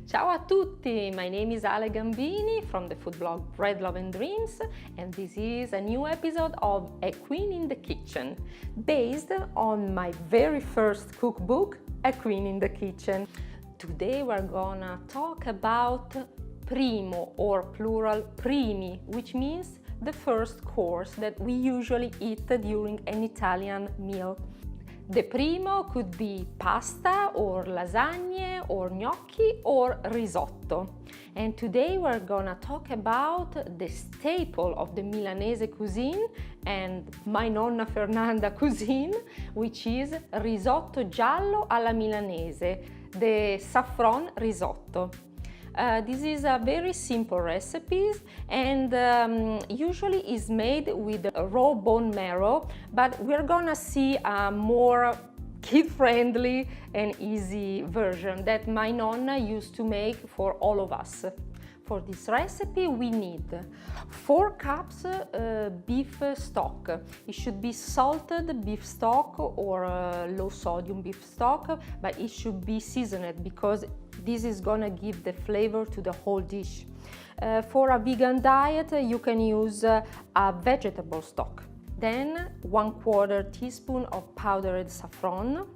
Ciao a tutti, my name is Ale Gambini from the food blog BreadLoveAndDreams, and this is a new episode of A Queen in the Kitchen, based on my very first cookbook, A Queen in the Kitchen. Today we're gonna talk about primo, or plural primi, which means the first course that we usually eat during an Italian meal. The primo could be pasta or lasagne or gnocchi or risotto. And today we're gonna talk about the staple of the Milanese cuisine and my Nonna Fernanda cuisine, which is Risotto Giallo Alla Milanese, the saffron risotto. This is a very simple recipe and usually is made with raw bone marrow, but we're gonna see a more kid-friendly and easy version that my Nonna used to make for all of us. For this recipe we need 4 cups beef stock. It should be salted beef stock or low sodium beef stock, but it should be seasoned because this is gonna give the flavor to the whole dish. For a vegan diet you can use a vegetable stock. Then 1/4 teaspoon of powdered saffron,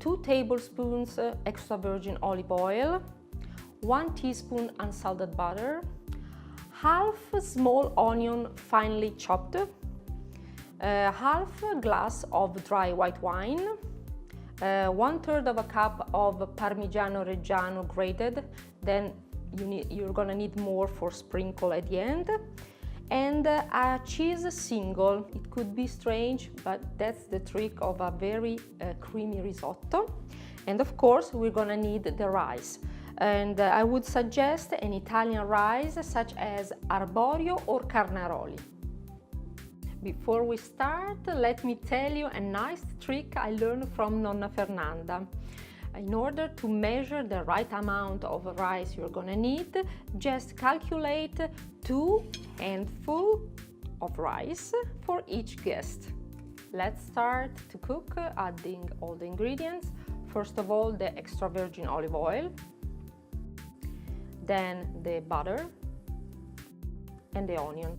2 tablespoons extra virgin olive oil, 1 teaspoon unsalted butter, half small onion finely chopped, half a glass of dry white wine, 1/3 of a cup of Parmigiano Reggiano grated, then you're gonna need more for sprinkle at the end, and a cheese single. It could be strange, but that's the trick of a very creamy risotto. And of course we're gonna need the rice. And I would suggest an Italian rice such as arborio or carnaroli. Before we start, let me tell you a nice trick I learned from Nonna Fernanda. In order to measure the right amount of rice you're gonna need, just calculate 2 handfuls of rice for each guest. Let's start to cook, adding all the ingredients. First of all, the extra virgin olive oil, then the butter and the onion.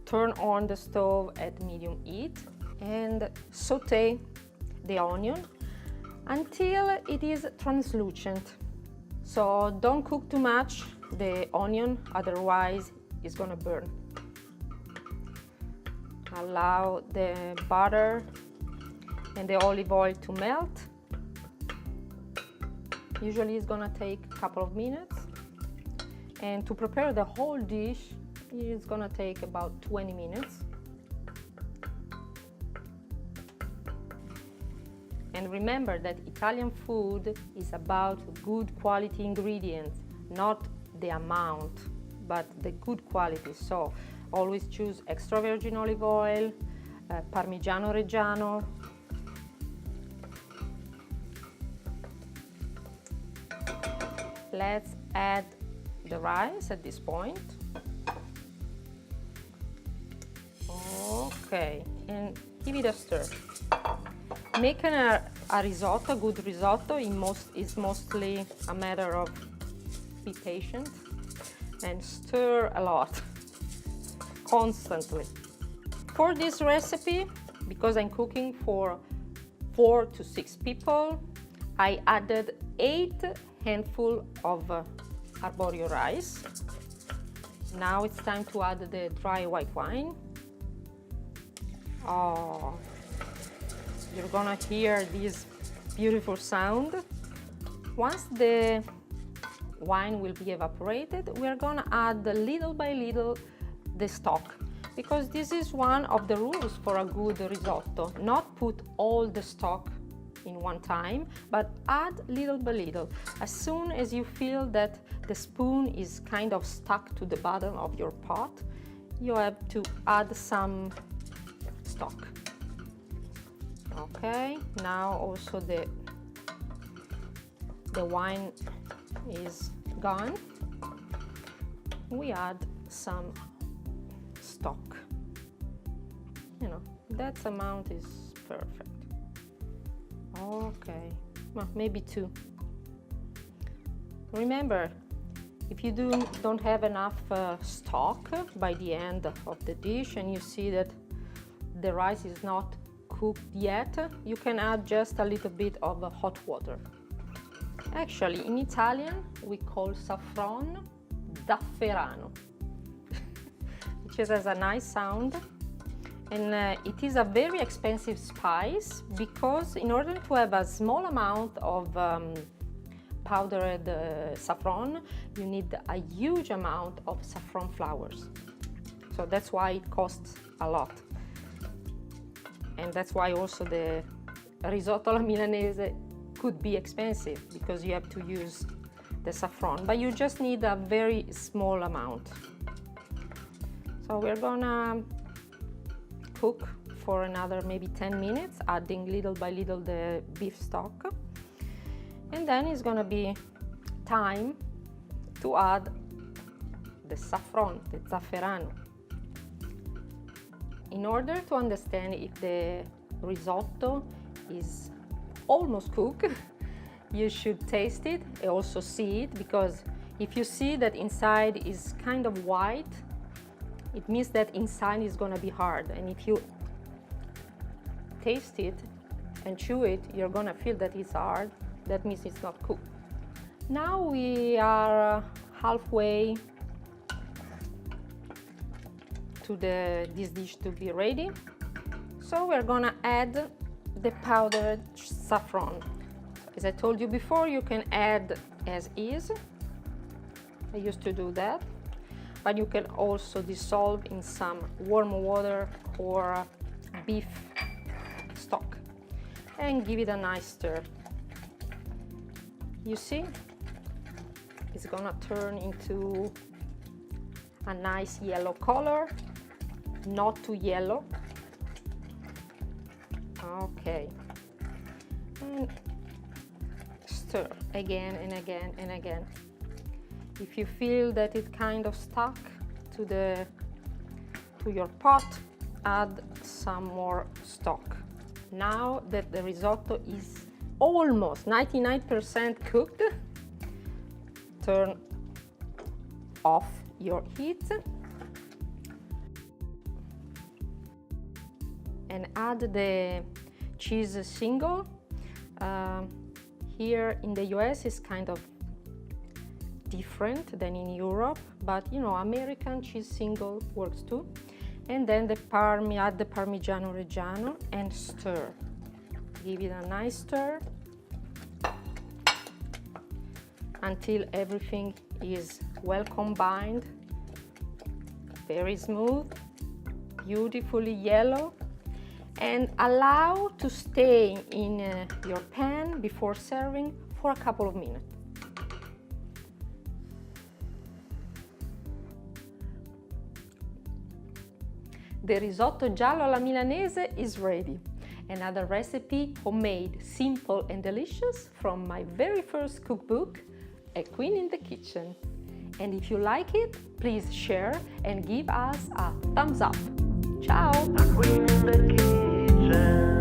Turn on the stove at medium heat and saute the onion until it is translucent. So don't cook too much the onion, otherwise it's gonna burn. Allow the butter and the olive oil to melt. Usually it's gonna take a couple of minutes, and to prepare the whole dish it's gonna take about 20 minutes. And remember that Italian food is about good quality ingredients, not the amount, but the good quality. So always choose extra virgin olive oil, Parmigiano Reggiano, let's add the rice at this point. Okay, and give it a stir. Making a risotto, a good risotto, is mostly a matter of be patient and stir a lot, constantly. For this recipe, because I'm cooking for 4 to 6 people, I added 8 handful of arborio rice. Now it's time to add the dry white wine. Oh, you're gonna hear this beautiful sound. Once the wine will be evaporated, we're gonna add little by little the stock, because this is one of the rules for a good risotto. Not put all the stock in one time, but add little by little. As soon as you feel that the spoon is kind of stuck to the bottom of your pot, you have to add some stock. Okay, now also the wine is gone. We add some stock. You know, that amount is perfect. Okay, well, maybe 2. Remember, if you don't have enough stock by the end of the dish and you see that the rice is not cooked yet, you can add just a little bit of hot water. Actually, in Italian, we call saffron zafferano, which has a nice sound. And it is a very expensive spice because in order to have a small amount of powdered saffron, you need a huge amount of saffron flowers. So that's why it costs a lot. And that's why also the risotto alla Milanese could be expensive, because you have to use the saffron, but you just need a very small amount. So we're gonna cook for another maybe 10 minutes, adding little by little the beef stock. And then it's gonna be time to add the saffron, the zafferano. In order to understand if the risotto is almost cooked, you should taste it and also see it, because if you see that inside is kind of white, it means that inside is gonna be hard. And if you taste it and chew it, you're gonna feel that it's hard. That means it's not cooked. Now we are halfway to this dish to be ready. So we're gonna add the powdered saffron. As I told you before, you can add as is. I used to do that. But you can also dissolve in some warm water or beef stock and give it a nice stir. You see, it's gonna turn into a nice yellow color, not too yellow. Okay, and stir again and again and again. If you feel that it kind of stuck to your pot, add some more stock. Now that the risotto is almost 99% cooked, turn off your heat and add the cheese single. Here in the US is kind of different than in Europe, but you know, American cheese single works too. And then add the Parmigiano Reggiano and stir. Give it a nice stir until everything is well combined, very smooth, beautifully yellow, and allow to stay in your pan before serving for a couple of minutes. The risotto giallo alla Milanese is ready. Another recipe, homemade, simple and delicious, from my very first cookbook, A Queen in the Kitchen. And if you like it, please share and give us a thumbs up. Ciao! A queen in the kitchen.